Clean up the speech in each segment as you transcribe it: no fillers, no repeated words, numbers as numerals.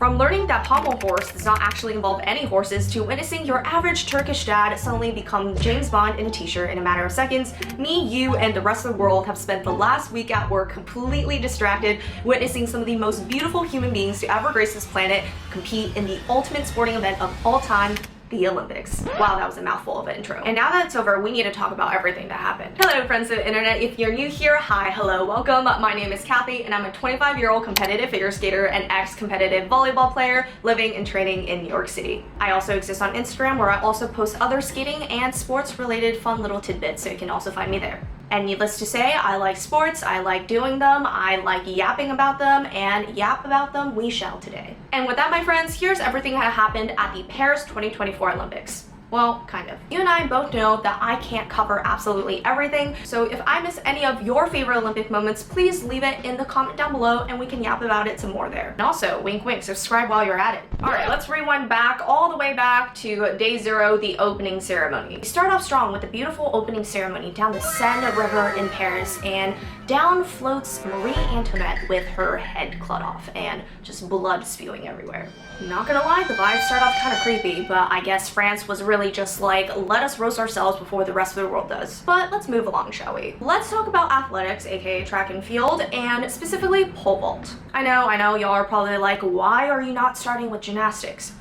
From learning that pommel horse does not actually involve any horses to witnessing your average Turkish dad suddenly become James Bond in a t-shirt in a matter of seconds, me, you, and the rest of the world have spent the last week at work completely distracted, witnessing some of the most beautiful human beings to ever grace this planet compete in the ultimate sporting event of all time, the Olympics. Wow, that was a mouthful of an intro. And now that it's over, we need to talk about everything that happened. Hello friends of the internet, if you're new here, hi, hello, welcome. My name is Cathy and I'm a 25-year-old competitive figure skater and ex-competitive volleyball player living and training in New York City. I also exist on Instagram where I also post other skating and sports related fun little tidbits, so you can also find me there. And needless to say, I like sports, I like doing them, I like yapping about them, and yap about them we shall today. And with that, my friends, here's everything that happened at the Paris 2024 Olympics. Well, kind of. You and I both know that I can't cover absolutely everything, so if I miss any of your favorite Olympic moments, please leave it in the comment down below and we can yap about it some more there. And also, wink wink, subscribe while you're at it. Alright, let's rewind back all the way back to day 0, the opening ceremony. We start off strong with the beautiful opening ceremony down the Seine River in Paris, and down floats Marie Antoinette with her head cut off and just blood spewing everywhere. Not gonna lie, the vibes start off kind of creepy, but I guess France was really just like, let us roast ourselves before the rest of the world does. But let's move along, shall we? Let's talk about athletics, aka track and field, and specifically pole vault. I know, y'all are probably like, why are you not starting with gymnastics?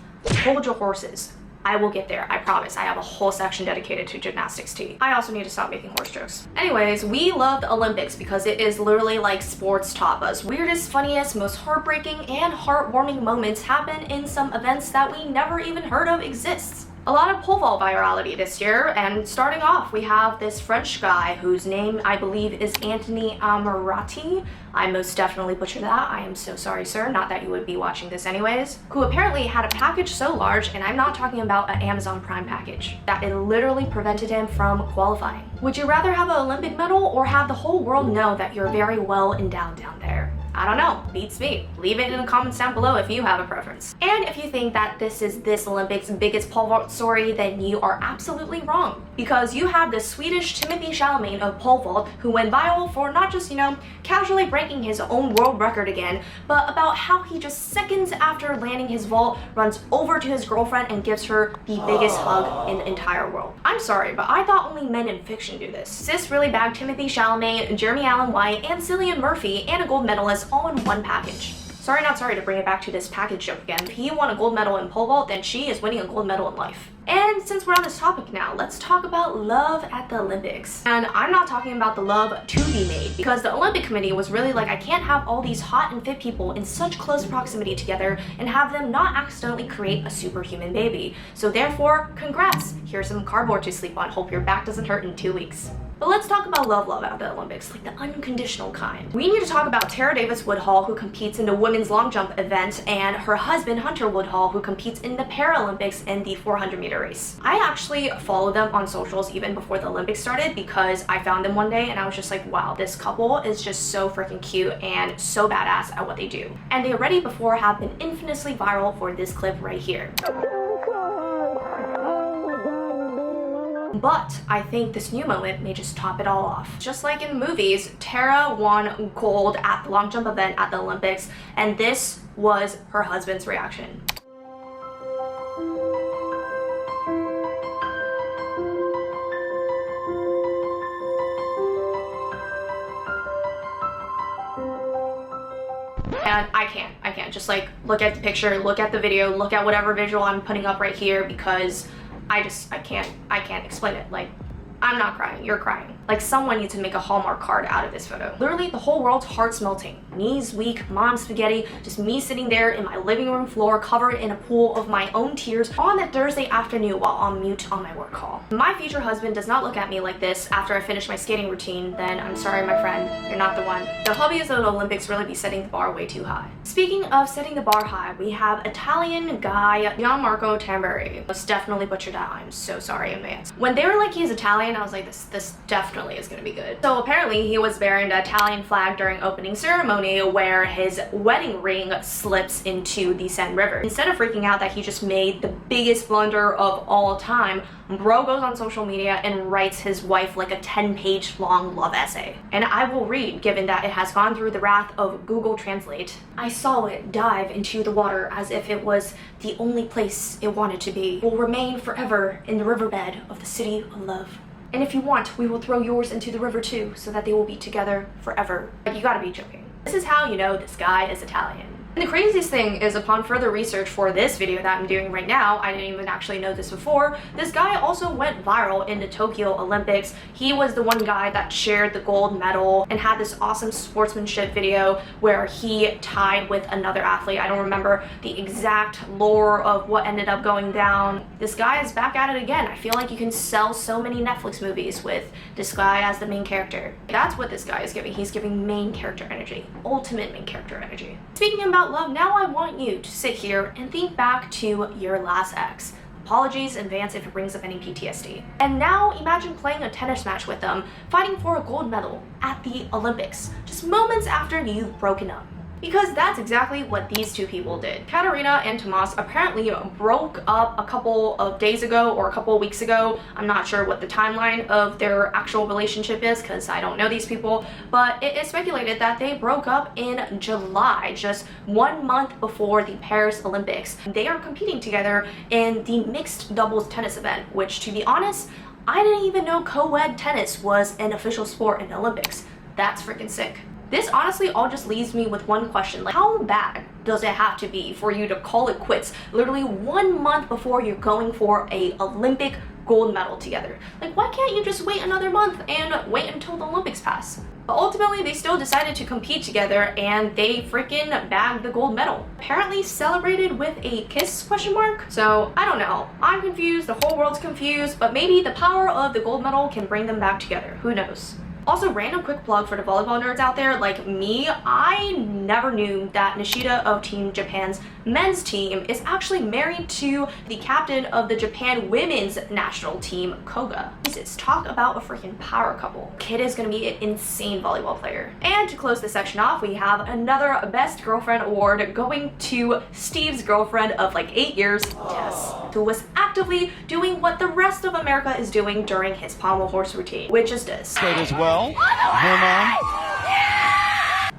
Hold your horses. I will get there, I promise. I have a whole section dedicated to gymnastics tea. I also need to stop making horse jokes. Anyways, we love the Olympics because it is literally like sports tapas. Weirdest, funniest, most heartbreaking, and heartwarming moments happen in some events that we never even heard of exists. A lot of pole vault virality this year, and starting off, we have this French guy whose name I believe is Anthony Amirati. I most definitely butchered that. I am so sorry, sir. Not that you would be watching this anyways. Who apparently had a package so large, and I'm not talking about an Amazon Prime package, that it literally prevented him from qualifying. Would you rather have an Olympic medal or have the whole world know that you're very well endowed down there? I don't know, beats me. Leave it in the comments down below if you have a preference. And if you think that this is this Olympics' biggest pole vault story, then you are absolutely wrong. Because you have the Swedish Timothy Chalamet of pole vault who went viral for not just, casually breaking his own world record again, but about how he just seconds after landing his vault runs over to his girlfriend and gives her the biggest hug in the entire world. I'm sorry, but I thought only men in fiction do this. Sis really bagged Timothy Chalamet, Jeremy Allen White, and Cillian Murphy, and a gold medalist all in one package. Sorry, not sorry to bring it back to this package joke again. If he won a gold medal in pole vault, then she is winning a gold medal in life. And since we're on this topic now, let's talk about love at the Olympics. And I'm not talking about the love to be made, because the Olympic Committee was really like, I can't have all these hot and fit people in such close proximity together and have them not accidentally create a superhuman baby. So therefore, congrats! Here's some cardboard to sleep on. Hope your back doesn't hurt in 2 weeks. But let's talk about love at the Olympics, like the unconditional kind. We need to talk about Tara Davis Woodhull, who competes in the women's long jump event, and her husband Hunter Woodhull, who competes in the Paralympics in the 400-meter race. I actually followed them on socials even before the Olympics started because I found them one day and I was just like, wow, this couple is just so freaking cute and so badass at what they do. And they already before have been infamously viral for this clip right here. But I think this new moment may just top it all off. Just like in movies, Tara won gold at the long jump event at the Olympics, and this was her husband's reaction. And I can't just like look at the picture, look at the video, look at whatever visual I'm putting up right here, because I can't explain it. Like, I'm not crying, you're crying. Like, someone needs to make a Hallmark card out of this photo. Literally, the whole world's heart's melting. Knees weak, mom spaghetti, just me sitting there in my living room floor covered in a pool of my own tears on that Thursday afternoon while on mute on my work call. If my future husband does not look at me like this after I finish my skating routine, then I'm sorry, my friend, you're not the one. The hobbies of the Olympics really be setting the bar way too high. Speaking of setting the bar high, we have Italian guy Gianmarco Tamberi. Most definitely butchered that, I'm so sorry in advance. When they were like he's Italian, Italian. I was like, this definitely is gonna be good. So apparently he was bearing the Italian flag during opening ceremony where his wedding ring slips into the Seine River. Instead of freaking out that he just made the biggest blunder of all time, bro goes on social media and writes his wife like a 10-page long love essay. And I will read, given that it has gone through the wrath of Google Translate. I saw it dive into the water as if it was the only place it wanted to be. Will remain forever in the riverbed of the city of love. And if you want, we will throw yours into the river too, so that they will be together forever. You gotta be joking. This is how you know this guy is Italian. And the craziest thing is, upon further research for this video that I'm doing right now, I didn't even actually know this before, this guy also went viral in the Tokyo Olympics. He was the one guy that shared the gold medal and had this awesome sportsmanship video where he tied with another athlete. I don't remember the exact lore of what ended up going down. This guy is back at it again. I feel like you can sell so many Netflix movies with this guy as the main character. That's what this guy is giving. He's giving main character energy. Ultimate main character energy. Speaking about love, now I want you to sit here and think back to your last ex. Apologies in advance if it brings up any PTSD. And now imagine playing a tennis match with them, fighting for a gold medal at the Olympics, just moments after you've broken up. Because that's exactly what these two people did. Katerina and Tomas apparently broke up a couple of days ago or a couple of weeks ago. I'm not sure what the timeline of their actual relationship is because I don't know these people, but it is speculated that they broke up in July, just 1 month before the Paris Olympics. They are competing together in the mixed doubles tennis event, which, to be honest, I didn't even know co-ed tennis was an official sport in the Olympics. That's freaking sick. This honestly all just leaves me with one question, like how bad does it have to be for you to call it quits literally 1 month before you're going for a Olympic gold medal together? Like, why can't you just wait another month and wait until the Olympics pass? But ultimately they still decided to compete together and they freaking bagged the gold medal. Apparently celebrated with a kiss, ? So I don't know, I'm confused, the whole world's confused, but maybe the power of the gold medal can bring them back together, who knows? Also, random quick plug for the volleyball nerds out there like me, I never knew that Nishida of Team Japan's men's team is actually married to the captain of the Japan women's national team, Koga. Jesus, talk about a freaking power couple. Kid is gonna be an insane volleyball player. And to close this section off, we have another Best Girlfriend award going to Steve's girlfriend of like 8 years, yes, who was actively doing what the rest of America is doing during his pommel horse routine, which is this. As well.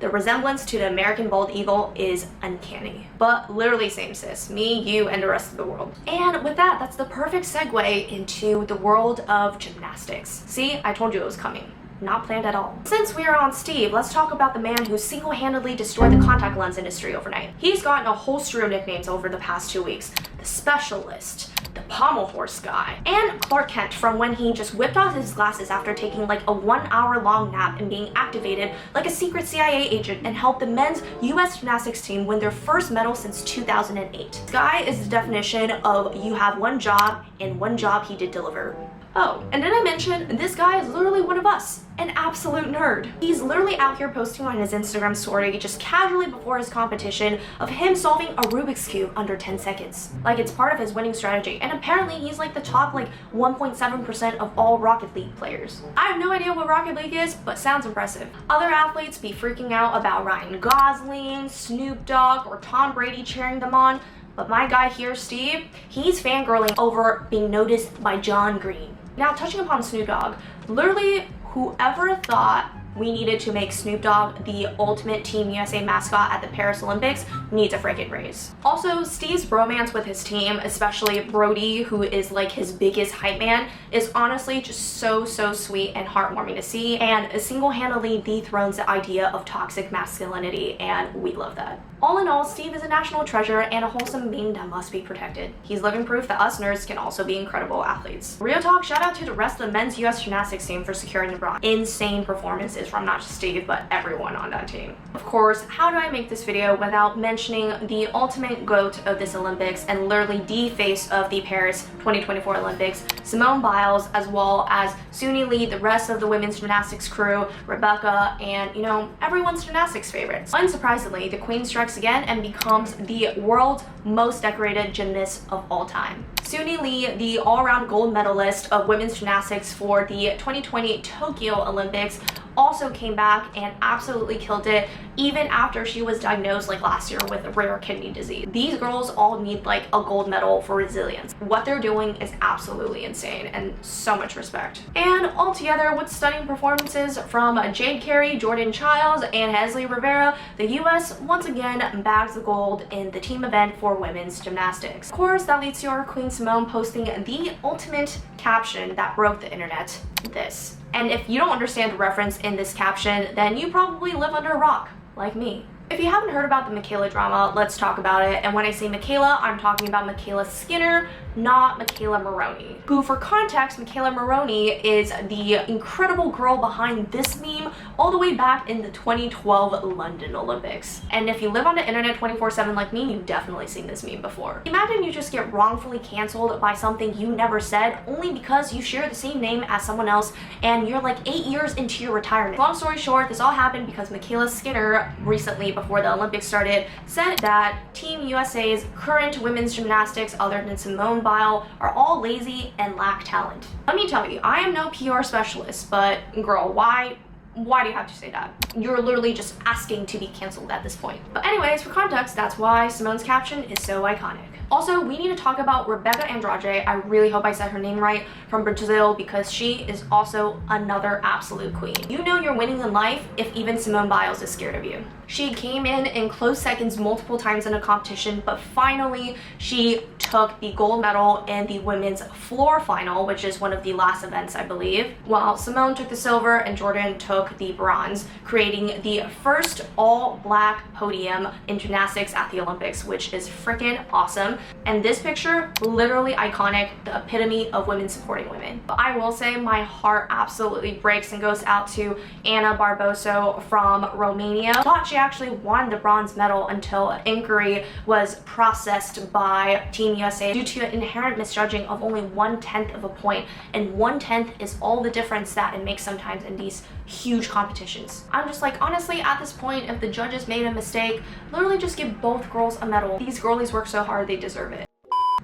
The resemblance to the American bald eagle is uncanny. But literally same sis, me, you, and the rest of the world. And with that, that's the perfect segue into the world of gymnastics. See, I told you it was coming. Not planned at all. Since we are on Steve, let's talk about the man who single-handedly destroyed the contact lens industry overnight. He's gotten a whole slew of nicknames over the past 2 weeks. The Specialist, the Pommel Horse Guy, and Clark Kent from when he just whipped off his glasses after taking like a 1 hour long nap and being activated like a secret CIA agent and helped the men's US gymnastics team win their first medal since 2008. This guy is the definition of you have one job and one job he did deliver. Oh, and did I mention, this guy is literally one of us, an absolute nerd. He's literally out here posting on his Instagram story just casually before his competition of him solving a Rubik's Cube under 10 seconds. Like it's part of his winning strategy, and apparently he's like the top like 1.7% of all Rocket League players. I have no idea what Rocket League is, but sounds impressive. Other athletes be freaking out about Ryan Gosling, Snoop Dogg, or Tom Brady cheering them on, but my guy here, Steve, he's fangirling over being noticed by John Green. Now, touching upon Snoop Dogg, literally whoever thought we needed to make Snoop Dogg the ultimate Team USA mascot at the Paris Olympics needs a freaking raise. Also, Steve's bromance with his team, especially Brody, who is like his biggest hype man, is honestly just so sweet and heartwarming to see, and single-handedly dethrones the idea of toxic masculinity, and we love that. All in all, Steve is a national treasure and a wholesome being that must be protected. He's living proof that us nerds can also be incredible athletes. Real talk, shout out to the rest of the men's US gymnastics team for securing the bronze. Insane performances from not just Steve, but everyone on that team. Of course, how do I make this video without mentioning the ultimate GOAT of this Olympics and literally the face of the Paris 2024 Olympics, Simone Biles, as well as Suni Lee, the rest of the women's gymnastics crew, Rebecca, and, you know, everyone's gymnastics favorites. Unsurprisingly, the queen strikes again and becomes the world's most decorated gymnast of all time. Suni Lee, the all-around gold medalist of women's gymnastics for the 2020 Tokyo Olympics, also came back and absolutely killed it, even after she was diagnosed like last year with rare kidney disease. These girls all need like a gold medal for resilience. What they're doing is absolutely insane, and so much respect. And altogether, with stunning performances from Jade Carey, Jordan Childs, and Hesley Rivera, the US once again bags the gold in the team event for women's gymnastics. Of course, that leads to our Queen Simone posting the ultimate caption that broke the internet: this. And if you don't understand the reference in this caption, then you probably live under a rock, like me. If you haven't heard about the Michaela drama, let's talk about it. And when I say Michaela, I'm talking about Michaela Skinner, not Michaela Maroney, who, for context, Michaela Maroney is the incredible girl behind this meme all the way back in the 2012 London Olympics. And if you live on the internet 24/7 like me, you've definitely seen this meme before. Imagine you just get wrongfully canceled by something you never said only because you share the same name as someone else and you're like 8 years into your retirement. Long story short, this all happened because Michaela Skinner recently, before the Olympics started, said that Team USA's current women's gymnastics, other than Simone Biles, are all lazy and lack talent. Let me tell you, I am no PR specialist, but girl, why do you have to say that? You're literally just asking to be canceled at this point. But anyways, for context, that's why Simone's caption is so iconic. Also, we need to talk about Rebecca Andrade. I really hope I said her name right, from Brazil, because she is also another absolute queen. You know you're winning in life if even Simone Biles is scared of you. She came in close seconds multiple times in a competition, but finally she took the gold medal in the women's floor final, which is one of the last events, I believe, while Simone took the silver and Jordan took the bronze, creating the first all-black podium in gymnastics at the Olympics, which is freaking awesome. And this picture, literally iconic, the epitome of women supporting women. But I will say my heart absolutely breaks and goes out to Ana Barboso from Romania. I thought she actually won the bronze medal until an inquiry was processed by Team USA due to an inherent misjudging of only 1/10 of a point, and 1/10 is all the difference that it makes sometimes in these huge competitions. I'm just like, honestly, at this point, if the judges made a mistake, literally just give both girls a medal. These girlies work so hard, they deserve it.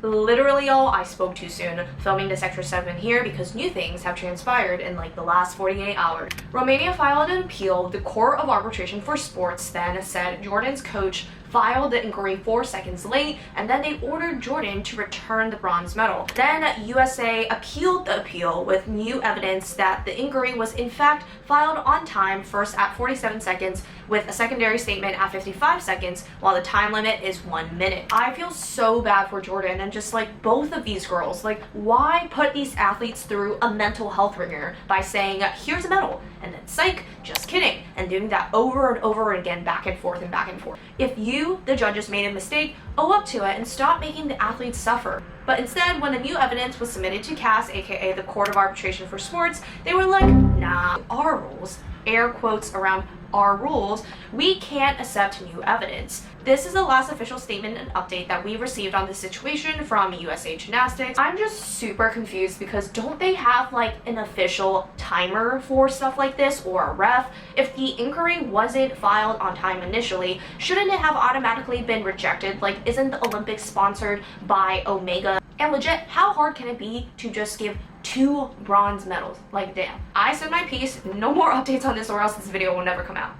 Literally, y'all, I spoke too soon filming this extra segment here because new things have transpired in like the last 48 hours. Romania filed an appeal. The Court of Arbitration for Sports then said Jordan's coach filed the inquiry 4 seconds late, and then they ordered Jordan to return the bronze medal. Then USA appealed the appeal with new evidence that the inquiry was in fact filed on time, first at 47 seconds with a secondary statement at 55 seconds, while the time limit is 1 minute. I feel so bad for Jordan and just like both of these girls. Like, why put these athletes through a mental health ringer by saying, here's a medal, and then psych, just kidding, and doing that over and over again, back and forth and back and forth. If you, the judges, made a mistake, own up to it and stop making the athletes suffer. But instead, when the new evidence was submitted to CAS, aka the Court of Arbitration for Sports, they were like, nah, our rules, air quotes around our rules, we can't accept new evidence. This is the last official statement and update that we received on this situation from USA Gymnastics. I'm just super confused because don't they have like an official timer for stuff like this, or a ref? If the inquiry wasn't filed on time initially, shouldn't it have automatically been rejected? Like, isn't the Olympics sponsored by Omega? And legit, how hard can it be to just give 2 bronze medals? Like, damn. I said my piece, no more updates on this or else this video will never come out.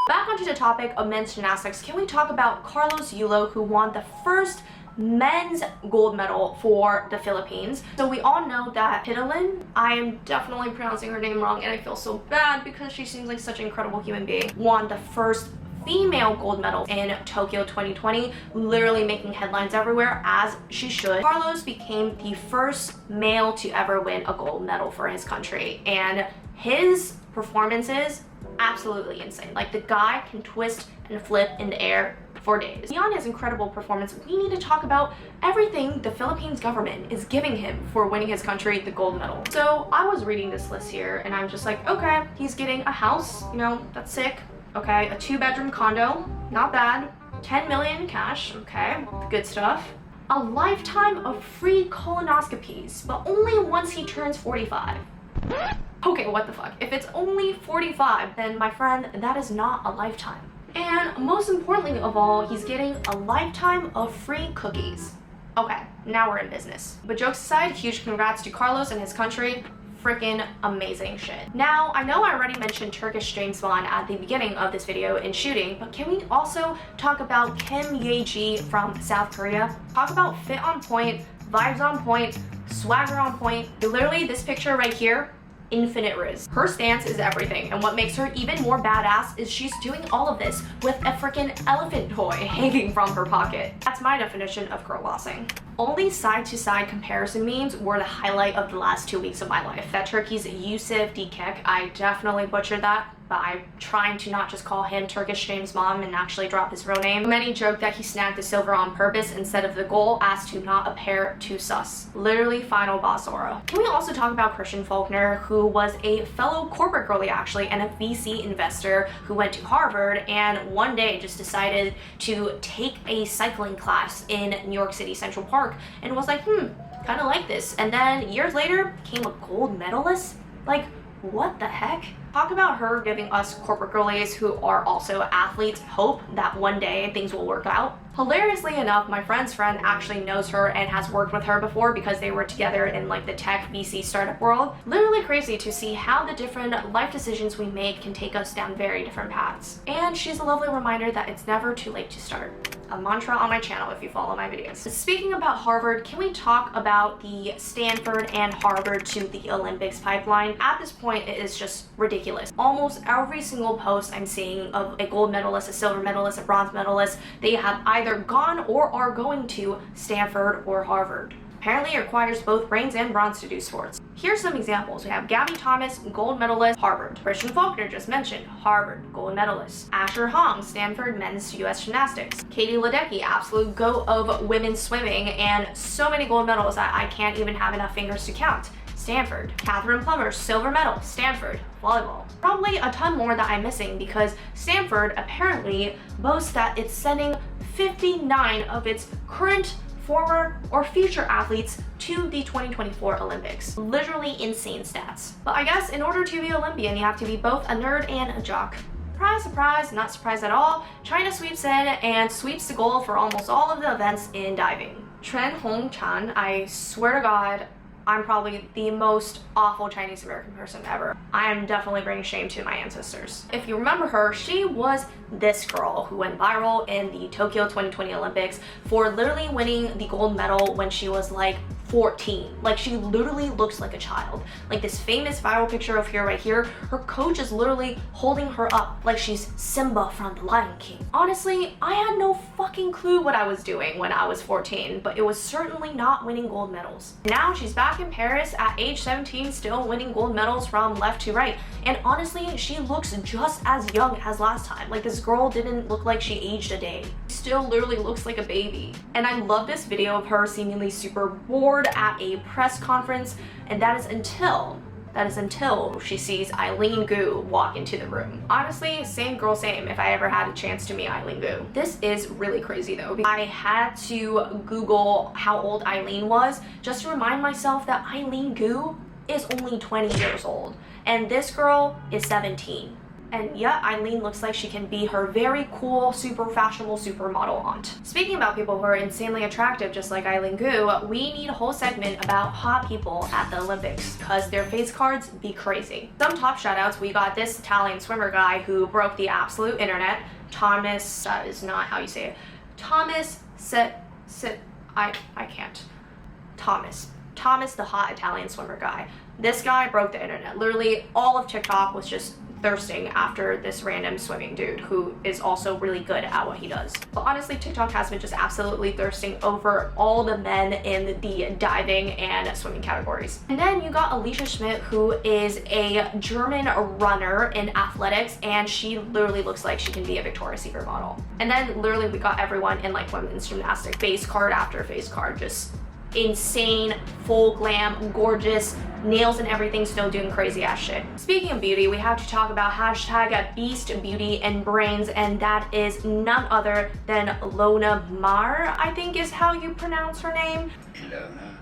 Back onto the topic of men's gymnastics, can we talk about Carlos Yulo, who won the first men's gold medal for the Philippines? So we all know that Pitalin, I am definitely pronouncing her name wrong and I feel so bad because she seems like such an incredible human being, won the first female gold medal in Tokyo 2020, literally making headlines everywhere, as she should. Carlos became the first male to ever win a gold medal for his country, and his performances absolutely insane. Like, the guy can twist and flip in the air for days. Beyond his incredible performance, we need to talk about everything the Philippines government is giving him for winning his country the gold medal. So I was reading this list here and I'm just like, okay, he's getting a house, you know, that's sick. Okay, a 2-bedroom condo, not bad. 10 million cash, okay, good stuff. A lifetime of free colonoscopies, but only once he turns 45. Okay, what the fuck? If it's only 45, then my friend, that is not a lifetime. And most importantly of all, he's getting a lifetime of free cookies. Okay, now we're in business. But jokes aside, huge congrats to Carlos and his country. Freaking amazing shit. Now, I know I already mentioned Turkish James Bond at the beginning of this video in shooting, but can we also talk about Kim Ye-ji from South Korea? Talk about fit on point, vibes on point, swagger on point. Literally, this picture right here, infinite riz. Her stance is everything, and what makes her even more badass is she's doing all of this with a freaking elephant toy hanging from her pocket. That's my definition of girl bossing. Only side-to-side comparison memes were the highlight of the last 2 weeks of my life. That Turkey's Yusuf Dikek, I definitely butchered that, but I'm trying to not just call him Turkish James Bond and actually drop his real name. Many joke that he snagged the silver on purpose instead of the goal, as to not appear too sus. Literally final boss aura. Can we also talk about Christian Faulkner, who was a fellow corporate girly actually, and a VC investor who went to Harvard and one day just decided to take a cycling class in New York City Central Park and was like, kind of like this. And then years later, became a gold medalist? Like, what the heck? Talk about her giving us corporate girlies who are also athletes hope that one day things will work out. Hilariously enough, my friend's friend actually knows her and has worked with her before because they were together in like the tech VC startup world. Literally crazy to see how the different life decisions we make can take us down very different paths. And she's a lovely reminder that it's never too late to start. A mantra on my channel if you follow my videos. Speaking about Harvard, can we talk about the Stanford and Harvard to the Olympics pipeline? At this point, it is just ridiculous. Almost every single post I'm seeing of a gold medalist, a silver medalist, a bronze medalist, they have either gone or are going to Stanford or Harvard. Apparently, it requires both brains and bronze to do sports. Here's some examples. We have Gabby Thomas, gold medalist, Harvard. Christian Faulkner, just mentioned, Harvard, gold medalist. Asher Hong, Stanford men's US gymnastics. Katie Ledecky, absolute GOAT of women's swimming, and so many gold medals that I can't even have enough fingers to count. Stanford. Catherine Plummer, silver medal, Stanford, volleyball. Probably a ton more that I'm missing because Stanford apparently boasts that it's sending 59 of its current, former, or future athletes to the 2024 Olympics. Literally insane stats. But I guess in order to be Olympian, you have to be both a nerd and a jock. Surprise, surprise, not surprised at all. China sweeps in and sweeps the gold for almost all of the events in diving. Tren Hong Chan, I swear to God, I'm probably the most awful Chinese American person ever. I am definitely bringing shame to my ancestors. If you remember her, she was this girl who went viral in the Tokyo 2020 Olympics for literally winning the gold medal when she was like 14. Like, she literally looks like a child. Like this famous viral picture of her right here, her coach is literally holding her up like she's Simba from The Lion King. Honestly, I had no fucking clue what I was doing when I was 14, but it was certainly not winning gold medals. Now she's back in Paris at age 17, still winning gold medals from left to right. And honestly, she looks just as young as last time. Like, this girl didn't look like she aged a day. Still literally looks like a baby. And I love this video of her seemingly super bored at a press conference, and that is until she sees Eileen Gu walk into the room. Honestly, same girl same if I ever had a chance to meet Eileen Gu. This is really crazy though. I had to Google how old Eileen was just to remind myself that Eileen Gu is only 20 years old and this girl is 17. And yeah, Eileen looks like she can be her very cool, super fashionable supermodel aunt. Speaking about people who are insanely attractive, just like Eileen Gu, we need a whole segment about hot people at the Olympics, because their face cards be crazy. Some top shoutouts, we got this Italian swimmer guy who broke the absolute internet. Thomas, that is not how you say it. Thomas, I can't. Thomas, the hot Italian swimmer guy. This guy broke the internet. Literally, all of TikTok was just thirsting after this random swimming dude who is also really good at what he does. But honestly, TikTok has been just absolutely thirsting over all the men in the diving and swimming categories. And then you got Alicia Schmidt, who is a German runner in athletics, and she literally looks like she can be a Victoria's Secret model. And then literally we got everyone in like women's gymnastics, face card after face card, just insane, full glam, gorgeous, nails and everything, still doing crazy ass shit. Speaking of beauty, we have to talk about hashtag Beast Beauty and Brains, and that is none other than Lona Mar, I think is how you pronounce her name. Lona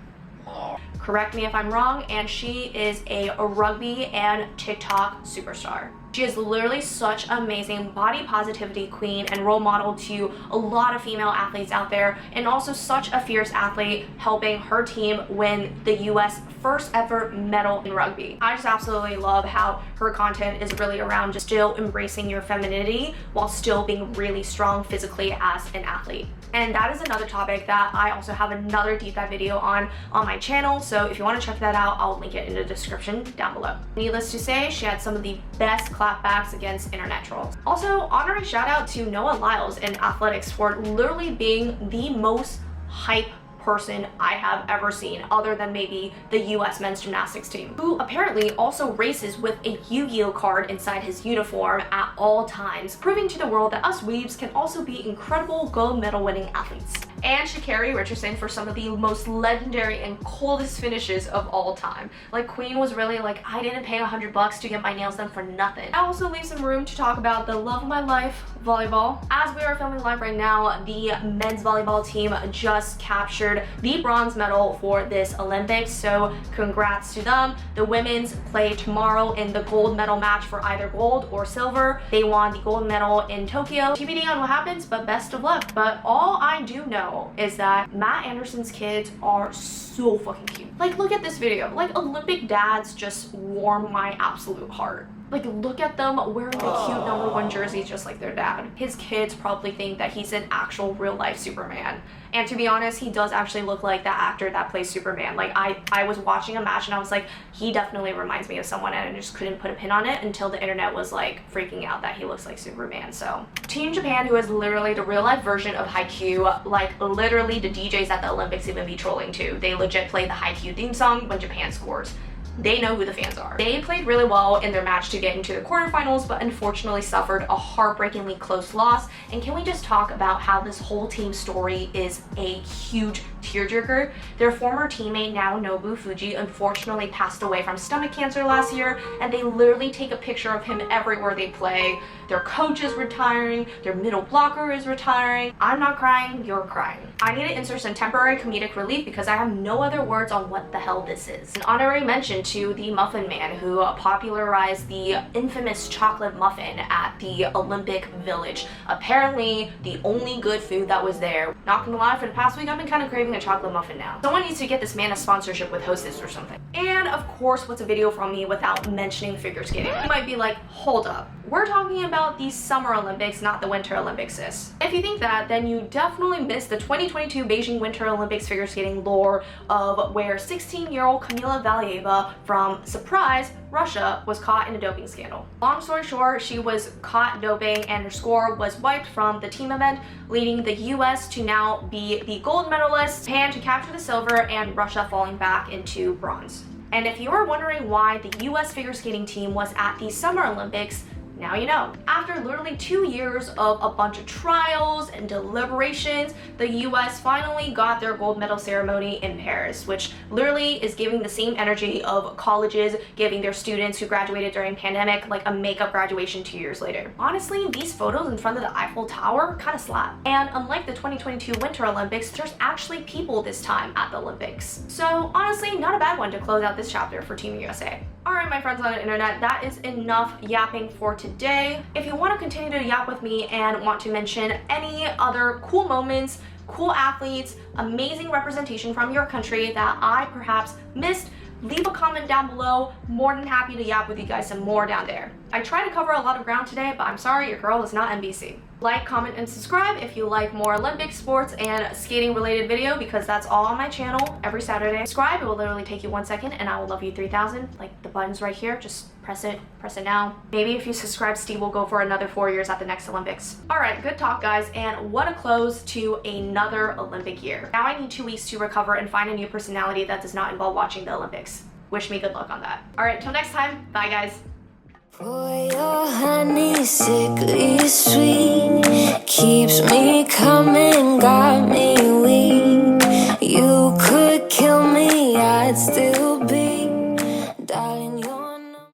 Mar. Correct me if I'm wrong, and she is a rugby and TikTok superstar. She is literally such an amazing body positivity queen and role model to a lot of female athletes out there, and also such a fierce athlete, helping her team win the US first ever medal in rugby. I just absolutely love how her content is really around just still embracing your femininity while still being really strong physically as an athlete. And that is another topic that I also have another deep dive video on my channel, so if you want to check that out, I'll link it in the description down below. Needless to say, she had some of the best clapbacks against internet trolls. Also, honorary shout out to Noah Lyles in athletics for literally being the most hype person I have ever seen, other than maybe the US men's gymnastics team, who apparently also races with a Yu-Gi-Oh card inside his uniform at all times, proving to the world that us weebs can also be incredible gold medal winning athletes. And Sha'Carri Richardson for some of the most legendary and coldest finishes of all time. Like, Queen was really like, I didn't pay $100 to get my nails done for nothing. I also leave some room to talk about the love of my life, volleyball. As we are filming live right now, the men's volleyball team just captured the bronze medal for this Olympics, so congrats to them. The women's play tomorrow in the gold medal match for either gold or silver. They won the gold medal in Tokyo. TBD on what happens, but best of luck. But all I do know is that Matt Anderson's kids are so fucking cute. Like, look at this video. Like, Olympic dads just warm my absolute heart. Like, look at them wearing the cute #1 jersey just like their dad. His kids probably think that he's an actual real life Superman. And to be honest, he does actually look like that actor that plays Superman. Like, I was watching a match and I was like, he definitely reminds me of someone, and I just couldn't put a pin on it until the internet was like freaking out that he looks like Superman. So Team Japan, who is literally the real life version of Haikyuu, like literally the DJs at the Olympics even be trolling too. They legit play the Haikyuu theme song when Japan scores. They know who the fans are. They played really well in their match to get into the quarterfinals, but unfortunately suffered a heartbreakingly close loss. And can we just talk about how this whole team story is a huge tearjerker? Their former teammate, now Nobu Fuji, unfortunately passed away from stomach cancer last year, and they literally take a picture of him everywhere they play. Their coach is retiring, their middle blocker is retiring. I'm not crying, you're crying. I need to insert some temporary comedic relief because I have no other words on what the hell this is. An honorary mention to the Muffin Man, who popularized the infamous chocolate muffin at the Olympic Village. Apparently the only good food that was there. Not gonna lie, for the past week I've been kind of craving a chocolate muffin now. Someone needs to get this man a sponsorship with Hostess or something. And of course, what's a video from me without mentioning figure skating? You might be like, hold up, we're talking about the Summer Olympics, not the Winter Olympics, sis. If you think that, then you definitely missed the 2022 Beijing Winter Olympics figure skating lore of where 16-year-old Kamila Valieva from, surprise, Russia was caught in a doping scandal. Long story short, she was caught doping and her score was wiped from the team event, leading the US to now be the gold medalist, Japan to capture the silver, and Russia falling back into bronze. And if you are wondering why the US figure skating team was at the Summer Olympics, now you know. After literally 2 years of a bunch of trials and deliberations, the US finally got their gold medal ceremony in Paris, which literally is giving the same energy of colleges giving their students who graduated during pandemic like a makeup graduation 2 years later. Honestly, these photos in front of the Eiffel Tower kind of slap. And unlike the 2022 Winter Olympics, there's actually people this time at the Olympics. So honestly, not a bad one to close out this chapter for Team USA. Alright, my friends on the internet, that is enough yapping for today. If you want to continue to yap with me and want to mention any other cool moments, cool athletes, amazing representation from your country that I perhaps missed, leave a comment down below. More than happy to yap with you guys some more down there. I tried to cover a lot of ground today, but I'm sorry, your girl is not NBC. Like, comment, and subscribe if you like more Olympic sports and skating related video, because that's all on my channel every Saturday. Subscribe, it will literally take you 1 second and I will love you 3,000. Like, the button's right here, just press it now. Maybe if you subscribe, Steve will go for another 4 years at the next Olympics. Alright, good talk guys, and what a close to another Olympic year. Now I need 2 weeks to recover and find a new personality that does not involve watching the Olympics. Wish me good luck on that. Alright, till next time, bye guys. Boy, your honey sickly sweet keeps me coming, got me weak. You could kill me, I'd still